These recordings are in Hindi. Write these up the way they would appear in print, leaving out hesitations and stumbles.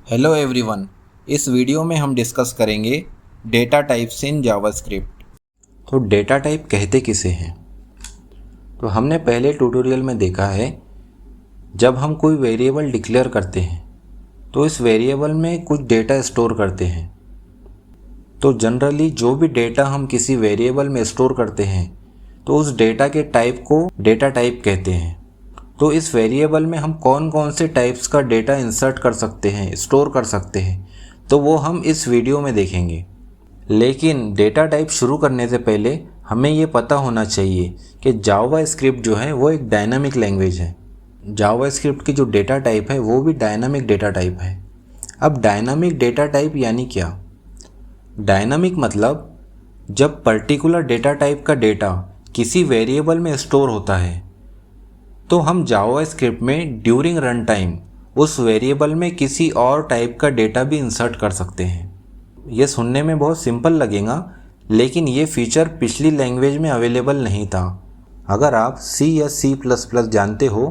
हेलो एवरीवन, इस वीडियो में हम डिस्कस करेंगे डेटा टाइप्स इन जावास्क्रिप्ट। तो डेटा टाइप कहते किसे हैं? तो हमने पहले ट्यूटोरियल में देखा है, जब हम कोई वेरिएबल डिक्लेयर करते हैं तो इस वेरिएबल में कुछ डेटा स्टोर करते हैं। तो जनरली जो भी डेटा हम किसी वेरिएबल में स्टोर करते हैं तो उस डेटा के टाइप को डेटा टाइप कहते हैं। तो इस वेरिएबल में हम कौन कौन से टाइप्स का डेटा इंसर्ट कर सकते हैं, स्टोर कर सकते हैं, तो वो हम इस वीडियो में देखेंगे। लेकिन डेटा टाइप शुरू करने से पहले हमें ये पता होना चाहिए कि जावा स्क्रिप्ट जो है वो एक डायनामिक लैंग्वेज है। जावा स्क्रिप्ट की जो डेटा टाइप है वो भी डायनामिक डेटा टाइप है। अब डायनामिक डेटा टाइप यानी क्या? डायनामिक मतलब जब पर्टिकुलर डेटा टाइप का डेटा किसी वेरिएबल में स्टोर होता है तो हम जावा स्क्रिप्ट में ड्यूरिंग रन टाइम उस वेरिएबल में किसी और टाइप का डेटा भी इंसर्ट कर सकते हैं। ये सुनने में बहुत सिंपल लगेगा, लेकिन ये फीचर पिछली लैंग्वेज में अवेलेबल नहीं था। अगर आप सी या C++ जानते हो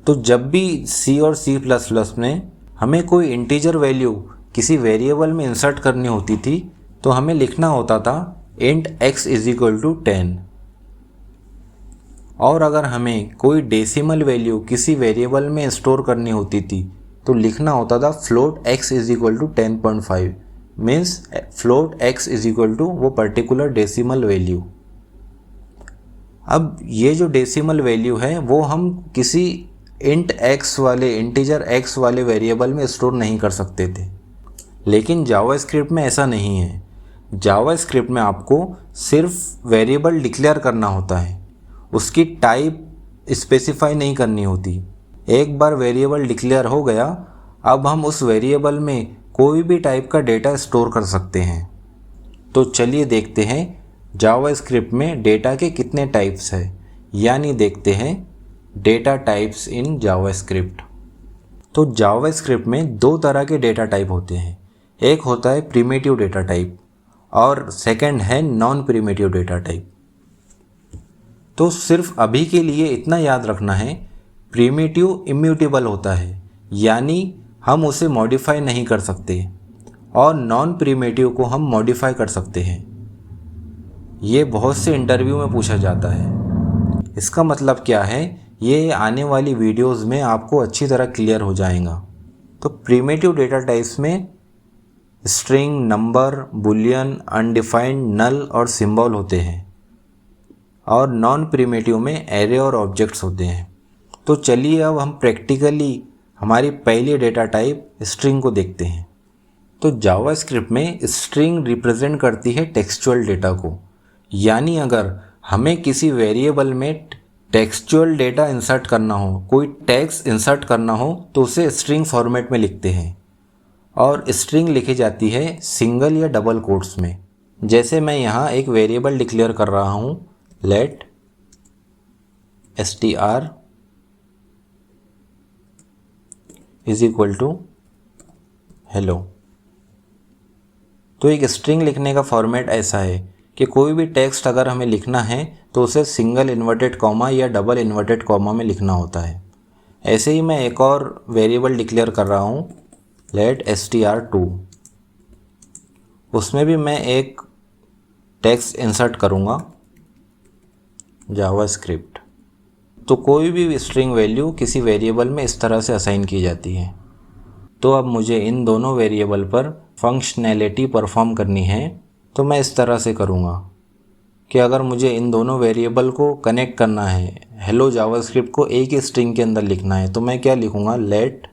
तो जब भी C और C++ में हमें कोई इंटीजर वैल्यू किसी वेरिएबल में इंसर्ट करनी होती थी तो हमें लिखना होता था int x = 10। और अगर हमें कोई डेसिमल वैल्यू किसी वेरिएबल में स्टोर करनी होती थी तो लिखना होता था float x = 10.5, means float x = वो पर्टिकुलर डेसिमल वैल्यू। अब ये जो डेसिमल वैल्यू है वो हम किसी इंटीजर x वाले वेरिएबल में स्टोर नहीं कर सकते थे। लेकिन जावास्क्रिप्ट में ऐसा नहीं है। जावास्क्रिप्ट में आपको सिर्फ वेरिएबल डिक्लेयर करना होता है, उसकी टाइप स्पेसिफाई नहीं करनी होती। एक बार वेरिएबल डिक्लेयर हो गया, अब हम उस वेरिएबल में कोई भी टाइप का डेटा स्टोर कर सकते हैं। तो चलिए देखते हैं जावास्क्रिप्ट में डेटा के कितने टाइप्स हैं, यानी देखते हैं डेटा टाइप्स इन जावास्क्रिप्ट। तो जावास्क्रिप्ट में दो तरह के डेटा टाइप होते हैं। एक होता है प्रिमिटिव डेटा टाइप और सेकंड है नॉन प्रिमिटिव डेटा टाइप। तो सिर्फ अभी के लिए इतना याद रखना है, प्रिमिटिव इम्यूटेबल होता है, यानी हम उसे मॉडिफाई नहीं कर सकते, और नॉन प्रिमिटिव को हम मॉडिफाई कर सकते हैं। ये बहुत से इंटरव्यू में पूछा जाता है। इसका मतलब क्या है, ये आने वाली वीडियोस में आपको अच्छी तरह क्लियर हो जाएगा। तो प्रिमिटिव डेटा टाइप्स में स्ट्रिंग, नंबर, बुलियन, अनडिफाइंड, नल और सिंबल होते हैं, और नॉन प्रिमिटिव में एरे और ऑब्जेक्ट्स होते हैं। तो चलिए अब हम प्रैक्टिकली हमारी पहली डेटा टाइप स्ट्रिंग को देखते हैं। तो जावास्क्रिप्ट में स्ट्रिंग रिप्रेजेंट करती है टेक्सचुअल डेटा को, यानी अगर हमें किसी वेरिएबल में टेक्सचुअल डेटा इंसर्ट करना हो, कोई टेक्स्ट इंसर्ट करना हो, तो उसे स्ट्रिंग फॉर्मेट में लिखते हैं। और स्ट्रिंग लिखी जाती है सिंगल या डबल कोट्स में। जैसे मैं यहाँ एक वेरिएबल डिक्लेयर कर रहा हूँ, let str = hello। तो एक स्ट्रिंग लिखने का फॉर्मेट ऐसा है कि कोई भी टेक्स्ट अगर हमें लिखना है तो उसे सिंगल इन्वर्टेड कॉमा या डबल इन्वर्टेड कॉमा में लिखना होता है। ऐसे ही मैं एक और वेरिएबल डिक्लेयर कर रहा हूँ, let str2। उसमें भी मैं एक टेक्स्ट इंसर्ट करूँगा, जावास्क्रिप्ट। तो कोई भी स्ट्रिंग वैल्यू किसी वेरिएबल में इस तरह से असाइन की जाती है। तो अब मुझे इन दोनों वेरिएबल पर फंक्शनैलिटी परफॉर्म करनी है, तो मैं इस तरह से करूँगा कि अगर मुझे इन दोनों वेरिएबल को कनेक्ट करना है, हेलो जावास्क्रिप्ट को एक ही स्ट्रिंग के अंदर लिखना है, तो मैं क्या लिखूँगा, लेट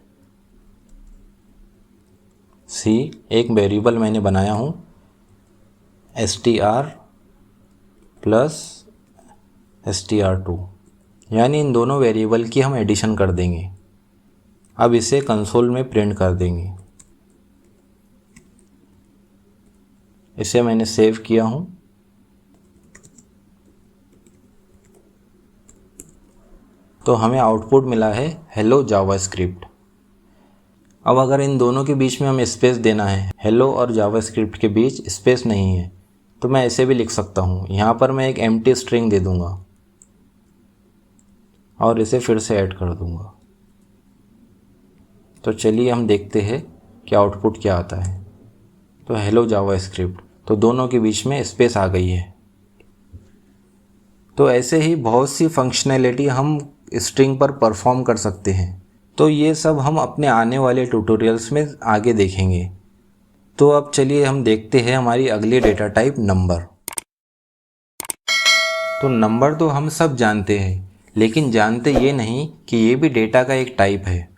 सी, एक वेरिएबल मैंने बनाया हूँ str प्लस str2, यानी इन दोनों वेरिएबल की हम एडिशन कर देंगे। अब इसे कंसोल में प्रिंट कर देंगे। इसे मैंने सेव किया हूँ। तो हमें आउटपुट मिला है हेलो जावास्क्रिप्ट। अब अगर इन दोनों के बीच में हमें स्पेस देना है, हेलो और जावास्क्रिप्ट के बीच स्पेस नहीं है, तो मैं ऐसे भी लिख सकता हूँ। यहाँ पर मैं एक एम्प्टी स्ट्रिंग दे दूँगा और इसे फिर से ऐड कर दूंगा। तो चलिए हम देखते हैं कि आउटपुट क्या आता है। तो हेलो जावास्क्रिप्ट, तो दोनों के बीच में स्पेस आ गई है। तो ऐसे ही बहुत सी फंक्शनैलिटी हम स्ट्रिंग पर परफॉर्म कर सकते हैं। तो ये सब हम अपने आने वाले ट्यूटोरियल्स में आगे देखेंगे। तो अब चलिए हम देखते हैं हमारी अगली डेटा टाइप नंबर। तो नंबर तो हम सब जानते हैं, लेकिन जानते ये नहीं कि ये भी डेटा का एक टाइप है।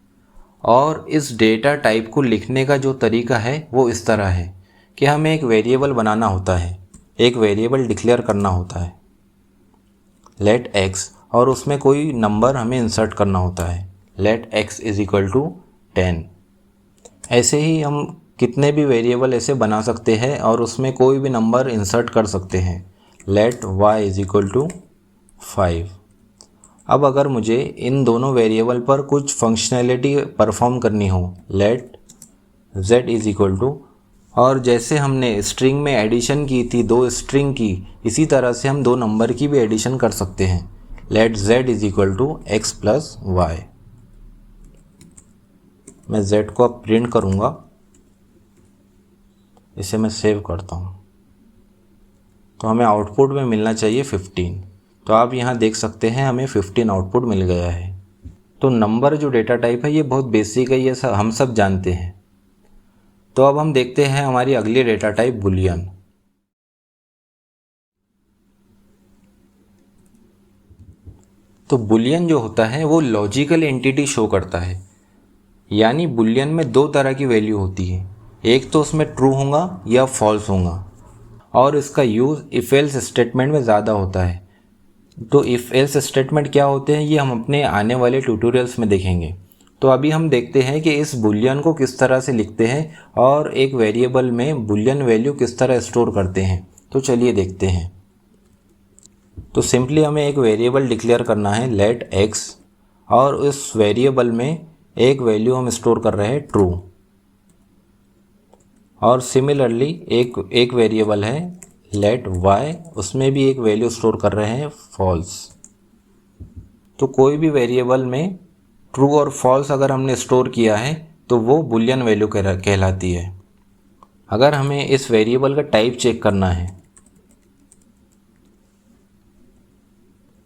और इस डेटा टाइप को लिखने का जो तरीका है वो इस तरह है कि हमें एक वेरिएबल बनाना होता है, एक वेरिएबल डिक्लेयर करना होता है लेट x, और उसमें कोई नंबर हमें इंसर्ट करना होता है let x is equal to 10। ऐसे ही हम कितने भी वेरिएबल ऐसे बना सकते हैं और उसमें कोई भी नंबर इंसर्ट कर सकते हैं let y is equal to 5। अब अगर मुझे इन दोनों वेरिएबल पर कुछ फंक्शनैलिटी परफॉर्म करनी हो let z is equal to, और जैसे हमने स्ट्रिंग में एडिशन की थी दो स्ट्रिंग की, इसी तरह से हम दो नंबर की भी एडिशन कर सकते हैं let z is equal to x plus y. मैं z को अब प्रिंट करूँगा, इसे मैं सेव करता हूँ। तो हमें आउटपुट में मिलना चाहिए 15। तो आप यहाँ देख सकते हैं हमें 15 आउटपुट मिल गया है। तो नंबर जो डेटा टाइप है ये बहुत बेसिक है, ये हम सब जानते हैं। तो अब हम देखते हैं हमारी अगली डेटा टाइप बुलियन। तो बुलियन जो होता है वो लॉजिकल एंटिटी शो करता है, यानी बुलियन में दो तरह की वैल्यू होती है, एक तो उसमें ट्रू होगा या फॉल्स होगा, और इसका यूज़ इफ एल्स स्टेटमेंट में ज़्यादा होता है। तो इफ एल्स स्टेटमेंट क्या होते हैं ये हम अपने आने वाले ट्यूटोरियल्स में देखेंगे। तो अभी हम देखते हैं कि इस बुलियन को किस तरह से लिखते हैं और एक वेरिएबल में बुलियन वैल्यू किस तरह स्टोर करते हैं। तो चलिए देखते हैं। तो सिंपली हमें एक वेरिएबल डिक्लेयर करना है लेट x, और उस वेरिएबल में एक वैल्यू हम स्टोर कर रहे हैं ट्रू, और सिमिलरली एक वेरिएबल है लेट y, उसमें भी एक वैल्यू स्टोर कर रहे हैं फॉल्स। तो कोई भी वेरिएबल में ट्रू और फॉल्स अगर हमने स्टोर किया है तो वो बुलियन वैल्यू कहलाती है। अगर हमें इस वेरिएबल का टाइप चेक करना है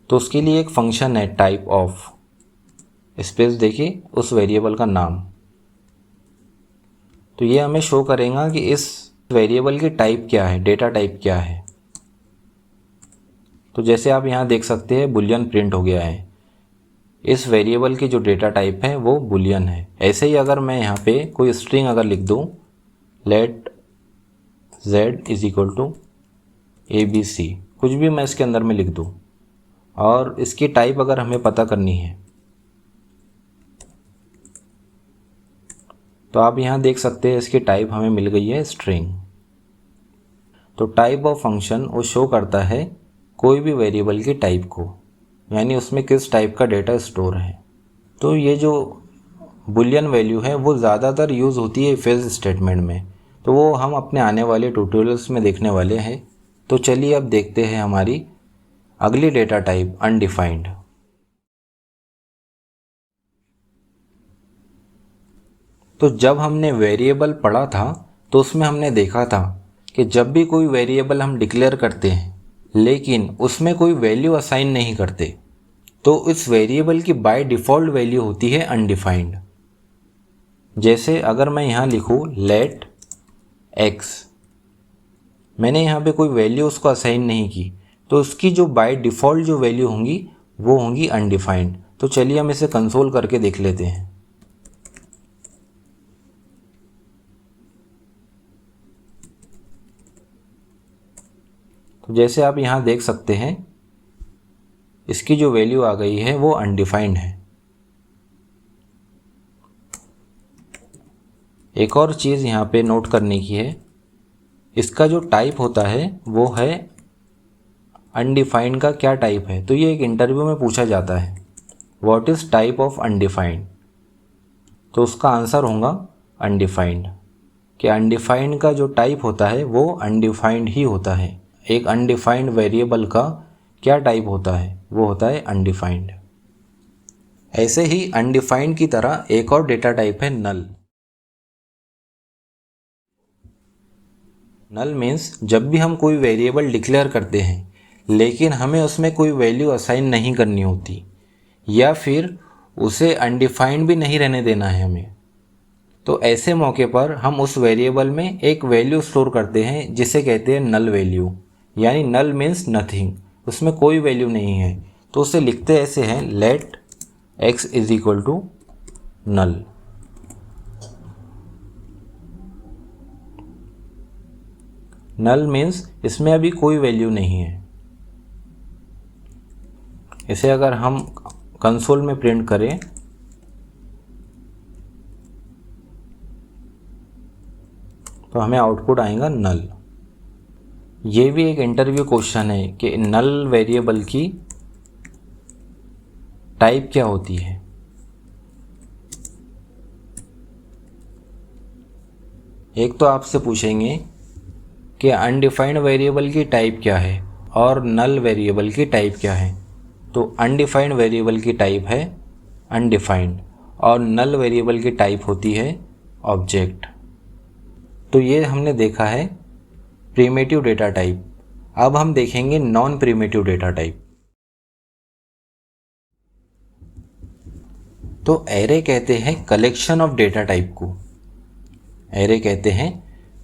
तो उसके लिए एक फंक्शन है टाइप ऑफ, स्पेस देखिए उस वेरिएबल का नाम। तो ये हमें शो करेगा कि इस वेरिएबल की टाइप क्या है, डेटा टाइप क्या है। तो जैसे आप यहाँ देख सकते हैं बुलियन प्रिंट हो गया है, इस वेरिएबल की जो डेटा टाइप है वो बुलियन है। ऐसे ही अगर मैं यहाँ पे कोई स्ट्रिंग अगर लिख दूँ let z is equal to ABC, कुछ भी मैं इसके अंदर में लिख दूँ, और इसकी टाइप अगर हमें पता करनी है तो आप यहाँ देख सकते हैं इसकी टाइप हमें मिल गई है स्ट्रिंग। तो टाइप ऑफ फंक्शन वो शो करता है कोई भी वेरिएबल की टाइप को, यानी उसमें किस टाइप का डेटा स्टोर है। तो ये जो बुलियन वैल्यू है वो ज़्यादातर यूज़ होती है इफ एल्स स्टेटमेंट में, तो वो हम अपने आने वाले ट्यूटोरियल्स में देखने वाले हैं। तो चलिए अब देखते हैं हमारी अगली डेटा टाइप अनडिफाइंड। तो जब हमने वेरिएबल पढ़ा था तो उसमें हमने देखा था कि जब भी कोई वेरिएबल हम डिक्लेयर करते हैं लेकिन उसमें कोई वैल्यू असाइन नहीं करते तो इस वेरिएबल की बाय डिफ़ॉल्ट वैल्यू होती है अनडिफाइंड। जैसे अगर मैं यहाँ लिखूँ लेट x, मैंने यहाँ पे कोई वैल्यू उसको असाइन नहीं की तो उसकी जो बाय डिफ़ॉल्ट जो वैल्यू होंगी वो होंगी अनडिफाइंड। तो चलिए हम इसे कंसोल करके देख लेते हैं। तो जैसे आप यहाँ देख सकते हैं इसकी जो वैल्यू आ गई है वो अनडिफाइंड है। एक और चीज़ यहाँ पे नोट करने की है, इसका जो टाइप होता है वो है अनडिफाइंड का क्या टाइप है। तो ये एक इंटरव्यू में पूछा जाता है what is type of undefined, तो उसका आंसर होगा अनडिफाइंड, कि अनडिफाइंड का जो टाइप होता है वो अनडिफाइंड ही होता है। एक अनडिफाइंड वेरिएबल का क्या टाइप होता है वो होता है अनडिफाइंड। ऐसे ही अनडिफाइंड की तरह एक और डेटा टाइप है नल। नल मीन्स जब भी हम कोई वेरिएबल डिक्लेयर करते हैं लेकिन हमें उसमें कोई वैल्यू असाइन नहीं करनी होती या फिर उसे अनडिफाइंड भी नहीं रहने देना है हमें, तो ऐसे मौके पर हम उस वेरिएबल में एक वैल्यू स्टोर करते हैं जिसे कहते हैं नल वैल्यू। यानी नल मीन्स नथिंग, उसमें कोई वैल्यू नहीं है। तो उसे लिखते ऐसे हैं, let x is equal to null. Null means इसमें अभी कोई वैल्यू नहीं है। इसे अगर हम कंसोल में प्रिंट करें तो हमें आउटपुट आएगा नल। ये भी एक इंटरव्यू क्वेश्चन है कि नल वेरिएबल की टाइप क्या होती है। एक तो आपसे पूछेंगे कि अनडिफाइंड वेरिएबल की टाइप क्या है और नल वेरिएबल की टाइप क्या है। तो अनडिफाइंड वेरिएबल की टाइप है अनडिफाइंड और नल वेरिएबल की टाइप होती है ऑब्जेक्ट। तो ये हमने देखा है प्रिमिटिव डेटा टाइप। अब हम देखेंगे नॉन प्रिमिटिव डेटा टाइप। तो एरे कहते हैं कलेक्शन ऑफ डेटा टाइप को। एरे कहते हैं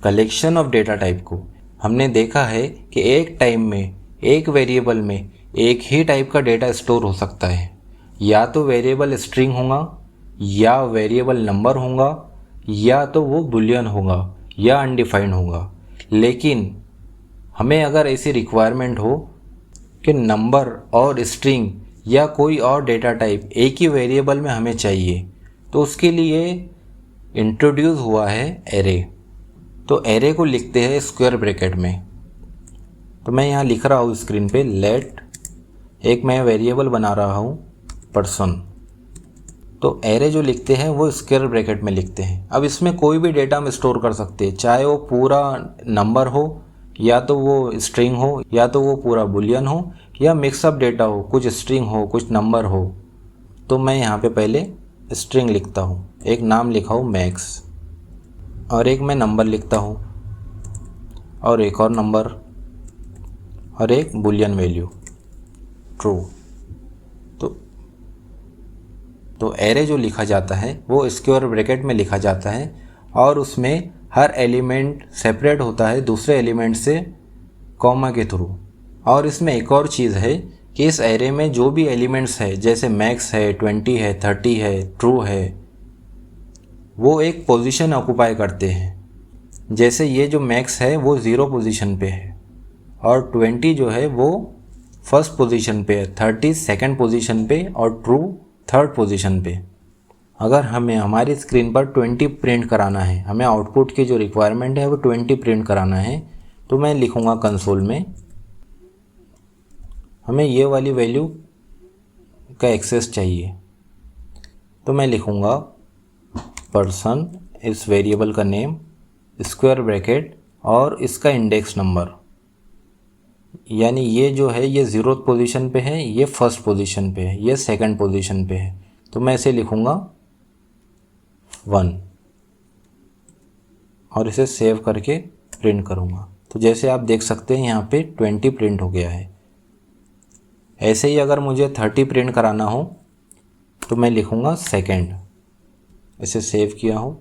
कलेक्शन ऑफ डेटा टाइप को। हमने देखा है कि एक टाइम में एक वेरिएबल में एक ही टाइप का डेटा स्टोर हो सकता है। या तो वेरिएबल स्ट्रिंग होगा या वेरिएबल नंबर होगा या तो वो बुलियन होगा या अनडिफाइंड होगा। लेकिन हमें अगर ऐसी रिक्वायरमेंट हो कि नंबर और स्ट्रिंग या कोई और डेटा टाइप एक ही वेरिएबल में हमें चाहिए, तो उसके लिए इंट्रोड्यूस हुआ है एरे। तो एरे को लिखते हैं स्क्वायर ब्रैकेट में। तो मैं यहाँ लिख रहा हूँ स्क्रीन पे, लेट एक मैं वेरिएबल बना रहा हूँ पर्सन। तो एरे जो लिखते हैं वो स्क्वायर ब्रैकेट में लिखते हैं। अब इसमें कोई भी डेटा हम स्टोर कर सकते हैं, चाहे वो पूरा नंबर हो या तो वो स्ट्रिंग हो या तो वो पूरा बुलियन हो या मिक्सअप डेटा हो, कुछ स्ट्रिंग हो कुछ नंबर हो। तो मैं यहाँ पे पहले स्ट्रिंग लिखता हूँ, एक नाम लिखा हूँ मैक्स और एक मैं नंबर लिखता हूँ और एक और नंबर और एक बुलियन वैल्यू ट्रू। तो एरे जो लिखा जाता है वो स्क्वायर ब्रैकेट में लिखा जाता है और उसमें हर एलिमेंट सेपरेट होता है दूसरे एलिमेंट से कॉमा के थ्रू। और इसमें एक और चीज़ है कि इस एरे में जो भी एलिमेंट्स है, जैसे मैक्स है, 20 है, 30 है, ट्रू है, वो एक पोजीशन ऑक्यूपाई करते हैं। जैसे ये जो मैक्स है वो 0 पोजीशन पे है और 20 जो है वो फर्स्ट पोजीशन पे है, 30 सेकंड पोजीशन पे और ट्रू थर्ड पोजीशन पे। अगर हमें हमारी स्क्रीन पर 20 प्रिंट कराना है, हमें आउटपुट की जो रिक्वायरमेंट है वो 20 प्रिंट कराना है, तो मैं लिखूँगा कंसोल में हमें ये वाली वैल्यू का एक्सेस चाहिए। तो मैं लिखूँगा पर्सन, इस वेरिएबल का नेम, स्क्वायर ब्रैकेट और इसका इंडेक्स नंबर। यानी ये जो है ये 0th पोजीशन पे है, ये फर्स्ट पोजीशन पे है, ये सेकंड पोजीशन पे है। तो मैं इसे लिखूँगा 1 और इसे सेव करके प्रिंट करूँगा। तो जैसे आप देख सकते हैं यहाँ पे 20 प्रिंट हो गया है। ऐसे ही अगर मुझे 30 प्रिंट कराना हो तो मैं लिखूँगा सेकंड, इसे सेव किया हो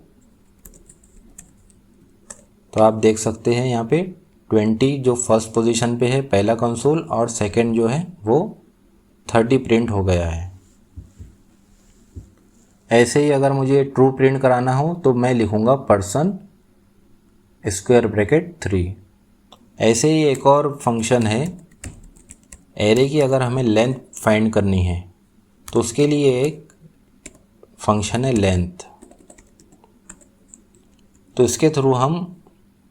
तो आप देख सकते हैं यहाँ पे 20 जो फर्स्ट पोजीशन पे है पहला कंसोल और सेकंड जो है वो 30 प्रिंट हो गया है। ऐसे ही अगर मुझे ट्रू प्रिंट कराना हो तो मैं लिखूँगा पर्सन स्क्वायर ब्रैकेट 3। ऐसे ही एक और फंक्शन है एरे की, अगर हमें लेंथ फाइंड करनी है तो उसके लिए एक फंक्शन है लेंथ। तो इसके थ्रू हम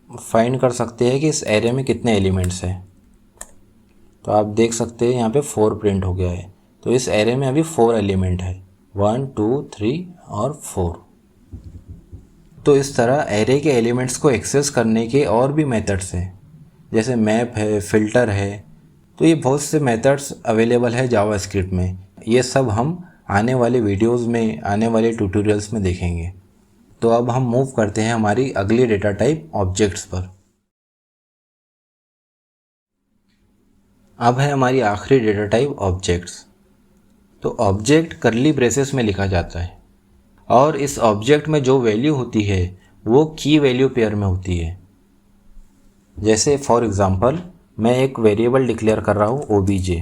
फाइंड कर सकते हैं कि इस एरे में कितने एलिमेंट्स हैं। तो आप देख सकते हैं यहाँ पे 4 प्रिंट हो गया है। तो इस एरे में अभी 4 एलिमेंट है, 1 2 3 और 4। तो इस तरह एरे के एलिमेंट्स को एक्सेस करने के और भी मेथड्स हैं, जैसे मैप है, फिल्टर है। तो ये बहुत से मेथड्स अवेलेबल है जावास्क्रिप्ट में। ये सब हम आने वाले वीडियोस में, आने वाले ट्यूटोरियल्स में देखेंगे। तो अब हम मूव करते हैं हमारी अगली डेटा टाइप ऑब्जेक्ट्स पर। अब है हमारी आखिरी डेटा टाइप ऑब्जेक्ट्स। तो ऑब्जेक्ट कर्ली ब्रेसेस में लिखा जाता है और इस ऑब्जेक्ट में जो वैल्यू होती है वो की वैल्यू पेयर में होती है। जैसे फॉर एग्ज़ाम्पल मैं एक वेरिएबल डिक्लेयर कर रहा हूँ OBJ।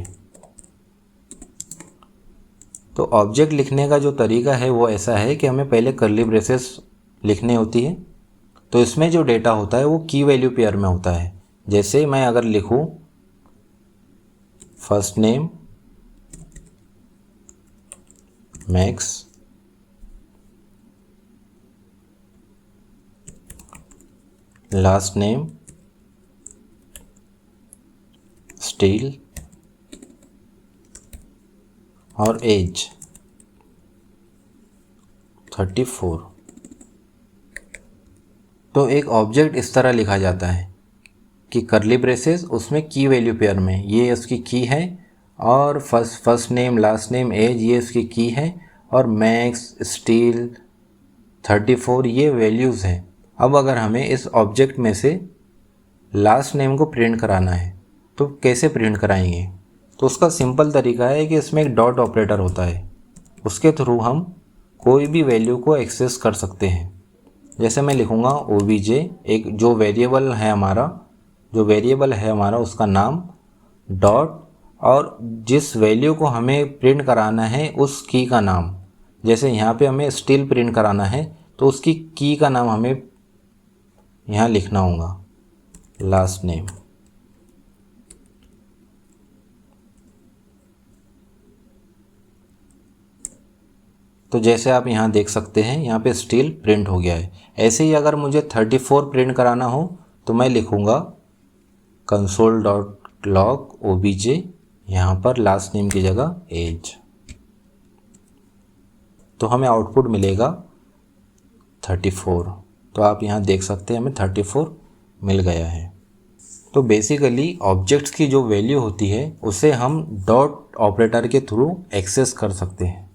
तो ऑब्जेक्ट लिखने का जो तरीका है वो ऐसा है कि हमें पहले कर्ली ब्रेसेस लिखनी होती है। तो इसमें जो डेटा होता है वो की वैल्यू पेयर में होता है। जैसे मैं अगर लिखूँ first name max, last name steel और एज 34। तो एक ऑब्जेक्ट इस तरह लिखा जाता है कि कर्ली ब्रेसेस उसमें की वैल्यू पेयर में, ये उसकी की है, और first name last name as ये उसकी की है, और मैक्स स्टील 34 ये वैल्यूज़ हैं। अब अगर हमें इस ऑब्जेक्ट में से लास्ट नेम को प्रिंट कराना है तो कैसे प्रिंट कराएंगे? तो उसका सिंपल तरीका है कि इसमें एक डॉट ऑपरेटर होता है, उसके थ्रू हम कोई भी वैल्यू को एक्सेस कर सकते हैं। जैसे मैं लिखूँगा OBJ, एक जो वेरिएबल है हमारा उसका नाम डॉट, और जिस वैल्यू को हमें प्रिंट कराना है उस की का नाम। जैसे यहाँ पे हमें स्टील प्रिंट कराना है तो उसकी की का नाम हमें यहाँ लिखना होगा, लास्ट नेम। तो जैसे आप यहाँ देख सकते हैं यहाँ पे स्टील प्रिंट हो गया है। ऐसे ही अगर मुझे 34 प्रिंट कराना हो तो मैं लिखूँगा console.log OBJ, यहाँ पर लास्ट नेम की जगह एज। तो हमें आउटपुट मिलेगा 34। तो आप यहाँ देख सकते हैं हमें 34 मिल गया है। तो बेसिकली ऑब्जेक्ट्स की जो वैल्यू होती है उसे हम डॉट ऑपरेटर के थ्रू एक्सेस कर सकते हैं।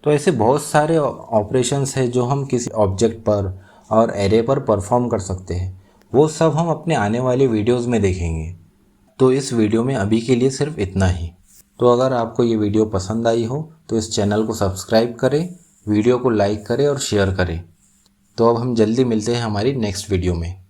तो ऐसे बहुत सारे ऑपरेशंस हैं जो हम किसी ऑब्जेक्ट पर और एरे पर परफॉर्म कर सकते हैं। वो सब हम अपने आने वाले वीडियोस में देखेंगे। तो इस वीडियो में अभी के लिए सिर्फ इतना ही। तो अगर आपको ये वीडियो पसंद आई हो तो इस चैनल को सब्सक्राइब करें, वीडियो को लाइक करें और शेयर करें। तो अब हम जल्दी मिलते हैं हमारी नेक्स्ट वीडियो में।